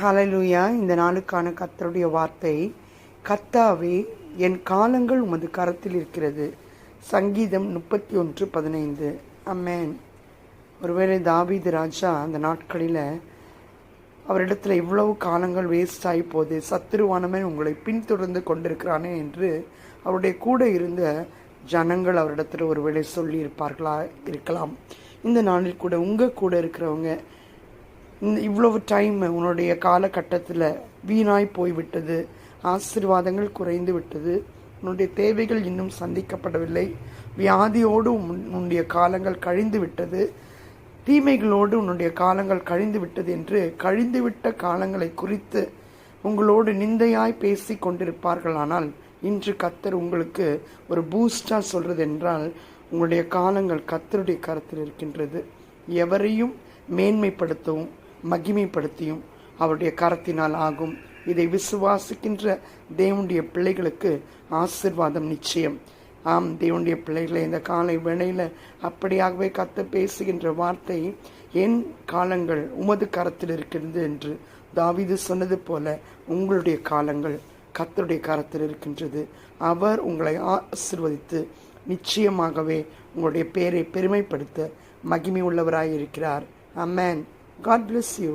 ஹல்லேலூயா. இந்த நாளுக்கான கர்த்தருடைய வார்த்தை, கர்த்தாவே என் காலங்கள் உமது கரத்தில் இருக்கிறது. சங்கீதம் 31:15. அமேன். ஒருவேளை தாவீது ராஜா அந்த நாட்களில் அவரிடத்துல இவ்வளவு காலங்கள் வேஸ்ட் ஆகி போகுது, சத்துருவானவன் உங்களை பின்தொடர்ந்து கொண்டிருக்கிறானே என்று அவருடைய கூட இருந்த ஜனங்கள் அவரிடத்துல ஒருவேளை சொல்லி இருக்கலாம். இந்த நாளில் கூட உங்கள் கூட இருக்கிறவங்க இவ்வளவு டைம் உன்னுடைய காலகட்டத்தில் வீணாய் போய்விட்டது, ஆசீர்வாதங்கள் குறைந்து விட்டது, உன்னுடைய தேவைகள் இன்னும் சந்திக்கப்படவில்லை, வியாதியோடு உன்னுடைய காலங்கள் கழிந்து விட்டது, தீமைகளோடு உன்னுடைய காலங்கள் கழிந்து விட்டது என்று கழிந்துவிட்ட காலங்களை குறித்து உங்களோடு நிந்தையாய் பேசி கொண்டிருப்பார்கள். ஆனால் இன்று கர்த்தர் உங்களுக்கு ஒரு பூஸ்டாக சொல்கிறது என்றால், உங்களுடைய காலங்கள் கர்த்தருடைய கரத்தில் இருக்கின்றது. எவரையும் மேன்மைப்படுத்தவும் மகிமைப்படுத்தியும் அவருடைய கரத்தினால் ஆகும். இதை விசுவாசிக்கின்ற தேவனுடைய பிள்ளைகளுக்கு ஆசீர்வாதம் நிச்சயம். ஆம், தேவனுடைய பிள்ளைகளை இந்த காலை வேளையில் அப்படியாகவே கர்த்தர் பேசுகின்ற வார்த்தை, என் காலங்கள் உமது கரத்தில் இருக்கிறது என்று தாவீது சொன்னது போல உங்களுடைய காலங்கள் கர்த்தருடைய கரத்தில் இருக்கின்றது. அவர் உங்களை ஆசீர்வதித்து நிச்சயமாகவே உங்களுடைய பேரை பெருமைப்படுத்த மகிமை உள்ளவராய் இருக்கிறார். Amen. God bless you.